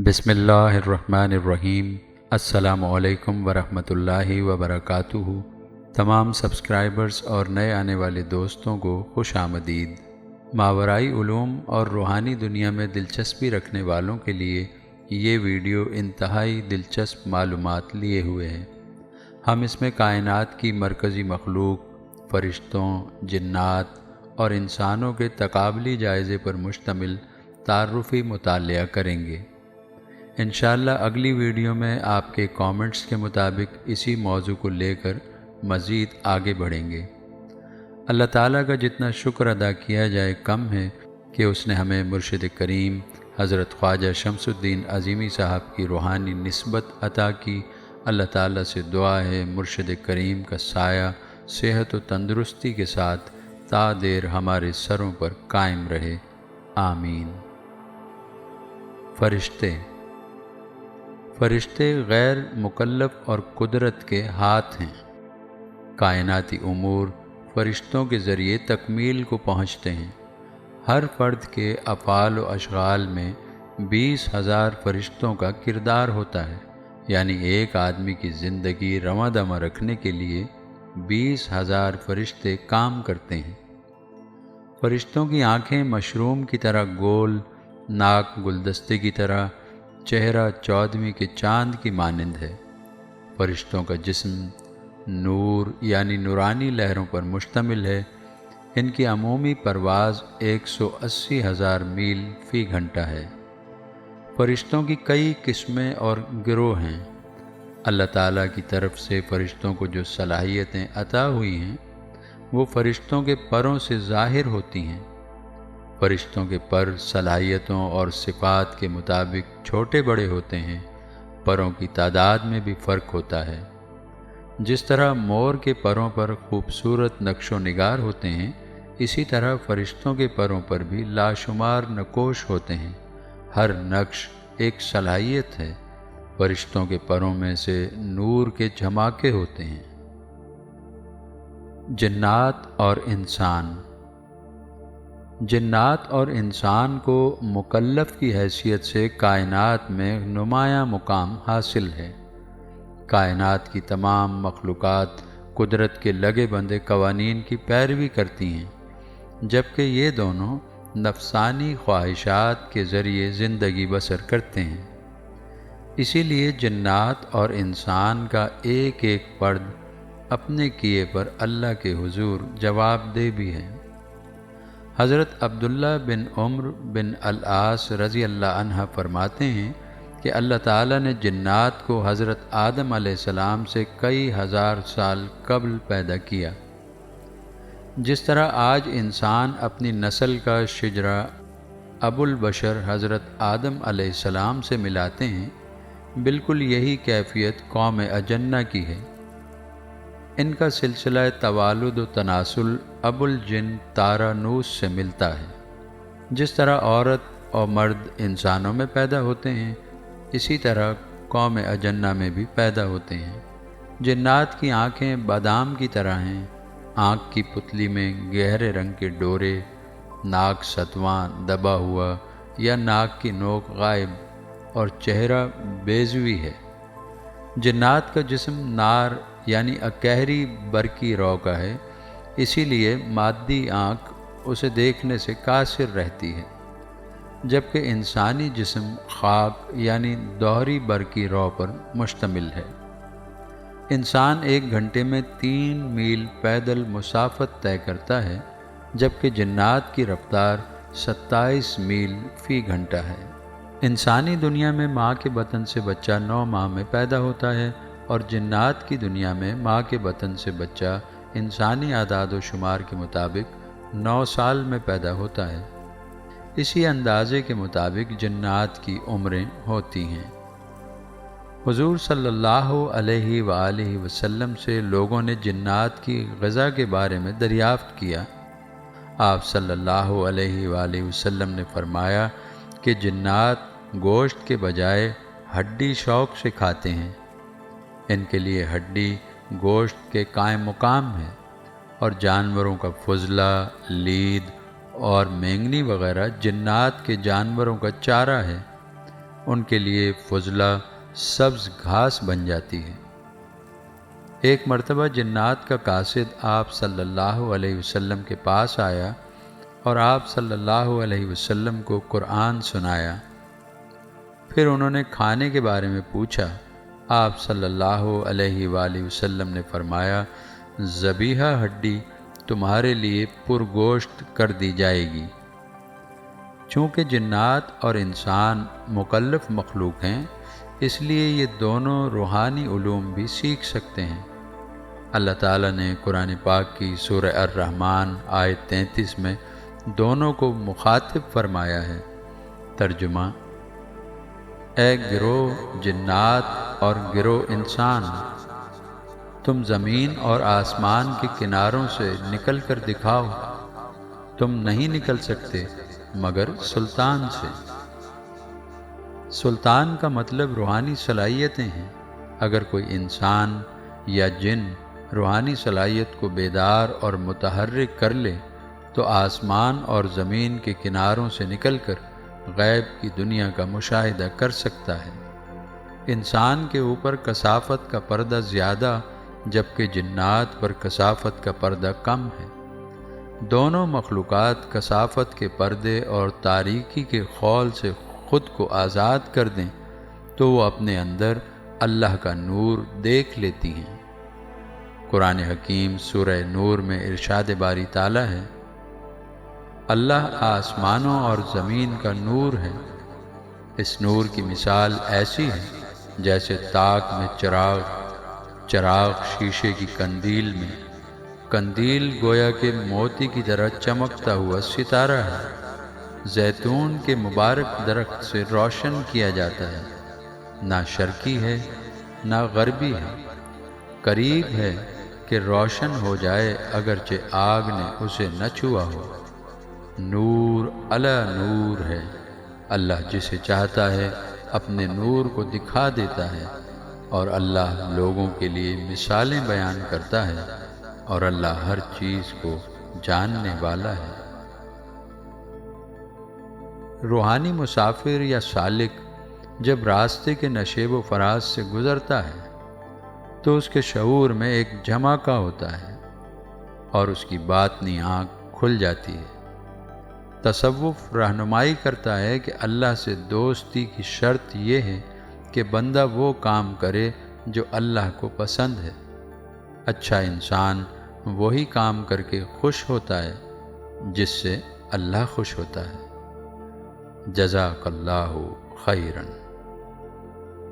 बिस्मिल्लाहिर्रहमानिर्रहीम। अस्सलामु अलैकुम वरहमतुल्लाहि वबरकातुहू। तमाम सब्सक्राइबर्स और नए आने वाले दोस्तों को खुश आमदीद। मावराई उलूम और रूहानी दुनिया में दिलचस्पी रखने वालों के लिए ये वीडियो इंतहाई दिलचस्प मालूमात लिए हुए है। हम इसमें कायनात की मरकज़ी मखलूक, फ़रिश्तों, जिन्नात और इंसानों के तकाबली जायज़े पर मुश्तमिल तारुफ़ी मुतालिया करेंगे। इंशाअल्लाह अगली वीडियो में आपके कमेंट्स के मुताबिक इसी मौजू को लेकर मज़ीद आगे बढ़ेंगे। अल्लाह ताला का जितना शुक्र अदा किया जाए कम है कि उसने हमें मुर्शिद करीम हज़रत ख्वाजा शमसुद्दीन अज़ीमी साहब की रूहानी निस्बत अता की। अल्लाह ताला से दुआ है मुर्शिद करीम का साया सेहत व तंदुरुस्ती के साथ ता देर हमारे सरों पर कायम रहे, आमीन। फ़रिश्ते गैर मुकल्लफ और कुदरत के हाथ हैं। कायनाती उमूर फ़रिश्तों के ज़रिए तकमील को पहुँचते हैं। हर फ़र्द के अफ़ाल व अशग़ाल में 20,000 फ़रिश्तों का किरदार होता है, यानी एक आदमी की ज़िंदगी रवां दवां रखने के लिए 20,000 फ़रिश्ते काम करते हैं। फ़रिश्तों की आँखें मशरूम की तरह गोल, नाक गुलदस्ते की तरह, चेहरा चौदहवीं के चाँद की मानंद है। फ़रिश्तों का जिस्म नूर यानी नूरानी लहरों पर मुश्तमिल है। इनकी अमूमी परवाज़ 180,000 मील फ़ी घंटा है। फ़रिश्तों की कई किस्में और गिरोह हैं। अल्लाह ताला की तरफ से फ़रिश्तों को जो सलाहियतें अता हुई हैं वो फ़रिश्तों के परों से ज़ाहिर होती हैं। फ़रिश्तों के पर सलाहियतों और सिफ़ात के मुताबिक छोटे बड़े होते हैं। परों की तादाद में भी फ़र्क होता है। जिस तरह मोर के परों पर खूबसूरत नक्शो निगार होते हैं, इसी तरह फ़रिश्तों के परों पर भी लाशुमार नकोश होते हैं। हर नक्श एक सलाहियत है। फ़रिश्तों के परों में से नूर के झमाके होते हैं। जिन्नात और इंसान। जिन्नात और इंसान को मुकल्लफ़ की हैसियत से कायनात में नुमायाँ मुकाम हासिल है। कायनात की तमाम मखलूक़ात कुदरत के लगे बंधे कवानीन की पैरवी करती हैं, जबकि ये दोनों नफसानी ख्वाहिशात के ज़रिए ज़िंदगी बसर करते हैं। इसीलिए जिन्नात और इंसान का एक एक फ़र्द अपने किए पर अल्लाह के हुजूर जवाबदेह भी है। हज़रत अब्दुल्ला बिन उम्र बिन अल-आस रज़ी अल्लाह अन्हा फरमाते हैं कि अल्लाह ताला ने जिन्नात को हज़रत आदम अलैहिस्सलाम से कई हज़ार साल कबल पैदा किया। जिस तरह आज इंसान अपनी नस्ल का शिजरा अबुल बशर हज़रत आदम अलैहिस्सलाम से मिलाते हैं, बिल्कुल यही कैफियत कौम अजन्ना की है। इनका सिलसिला तवालुद व तनासुल अबुल जिन तारानूस से मिलता है। जिस तरह औरत और मर्द इंसानों में पैदा होते हैं, इसी तरह कौम अजन्ना में भी पैदा होते हैं। जिन्नात की आँखें बादाम की तरह हैं। आँख की पुतली में गहरे रंग के डोरे, नाक सतवां दबा हुआ या नाक की नोक गायब और चेहरा बेज़वी है। जिन्नात का जिस्म नार यानी अकहरी बरकी रौ का है, इसीलिए मादी आँख उसे देखने से कासिर रहती है, जबकि इंसानी जिस्म खाक यानी दोहरी बरकी रौ पर मुश्तमिल है। इंसान 1 घंटे में 3 मील पैदल मुसाफत तय करता है, जबकि जिन्नात की रफ्तार 27 मील फ़ी घंटा है। इंसानी दुनिया में माँ के बतन से बच्चा 9 माह में पैदा होता है और जिन्नात की दुनिया में माँ के बतन से बच्चा इंसानी आदाद व शुमार के मुताबिक 9 साल में पैदा होता है। इसी अंदाज़े के मुताबिक जिन्नात की उम्रें होती हैं। हुज़ूर सल्लल्लाहु अलैहि वआलिहि वसल्लम से लोगों ने जिन्नात की ग़िज़ा के बारे में दरियाफ़्त किया। आप सल्लल्लाहु अलैहि वआलिहि वसल्लम ने फरमाया कि जिन्नात गोश्त के बजाय हड्डी शौक़ से खाते हैं। इनके लिए हड्डी गोश्त के कायम मुकाम है और जानवरों का फुजला, लीद और मेंगनी वग़ैरह जिन्नात के जानवरों का चारा है। ان کے لیے فضلہ سبز گھاس بن جاتی ہے۔ ایک مرتبہ جنات کا قاصد آپ صلی اللہ علیہ وسلم کے پاس آیا اور آپ صلی اللہ علیہ وسلم کو قرآن سنایا۔ پھر انہوں نے کھانے کے بارے میں پوچھا۔ آپ صلی اللہ علیہ وآلہ وسلم نے فرمایا، ذبیحہ ہڈی تمہارے لیے پرگوشت کر دی جائے گی۔ چونکہ جنات اور انسان مکلف مخلوق ہیں، اس لیے یہ دونوں روحانی علوم بھی سیکھ سکتے ہیں۔ اللہ تعالیٰ نے قرآن پاک کی سورہ الرحمن آیت 33 میں دونوں کو مخاطب فرمایا ہے۔ ترجمہ: اے گروہ جنات اور گروہ انسان، تم زمین اور آسمان کے کناروں سے نکل کر دکھاؤ۔ تم نہیں نکل سکتے مگر سلطان سے۔ سلطان کا مطلب روحانی صلاحیتیں ہیں۔ اگر کوئی انسان یا جن روحانی صلاحیت کو بیدار اور متحرک کر لے تو آسمان اور زمین کے کناروں سے نکل کر غیب کی دنیا کا مشاہدہ کر سکتا ہے۔ انسان کے اوپر کثافت کا پردہ زیادہ جبکہ جنات پر کثافت کا پردہ کم ہے۔ دونوں مخلوقات کثافت کے پردے اور تاریکی کے خول سے خود کو آزاد کر دیں تو وہ اپنے اندر اللہ کا نور دیکھ لیتی ہیں۔ قرآن حکیم سورہ نور میں ارشاد باری تعالیٰ ہے، اللہ آسمانوں اور زمین کا نور ہے۔ اس نور کی مثال ایسی ہے جیسے تاک میں چراغ شیشے کی قندیل میں۔ قندیل گویا کہ موتی کی طرح چمکتا ہوا ستارہ ہے۔ زیتون کے مبارک درخت سے روشن کیا جاتا ہے، نہ شرقی ہے نہ غربی ہے، قریب ہے کہ روشن ہو جائے اگرچہ آگ نے اسے نہ چھوا ہو۔ نور علی نور ہے، اللہ جسے چاہتا ہے اپنے نور کو دکھا دیتا ہے، اور اللہ لوگوں کے لیے مثالیں بیان کرتا ہے، اور اللہ ہر چیز کو جاننے والا ہے۔ روحانی مسافر یا سالک جب راستے کے نشیب و فراز سے گزرتا ہے تو اس کے شعور میں ایک جھماکہ ہوتا ہے اور اس کی باطنی آنکھ کھل جاتی ہے۔ تصوف رہنمائی کرتا ہے کہ اللہ سے دوستی کی شرط یہ ہے کہ بندہ وہ کام کرے جو اللہ کو پسند ہے۔ اچھا انسان وہی کام کر کے خوش ہوتا ہے جس سے اللہ خوش ہوتا ہے۔ جزاک اللہ خیراً۔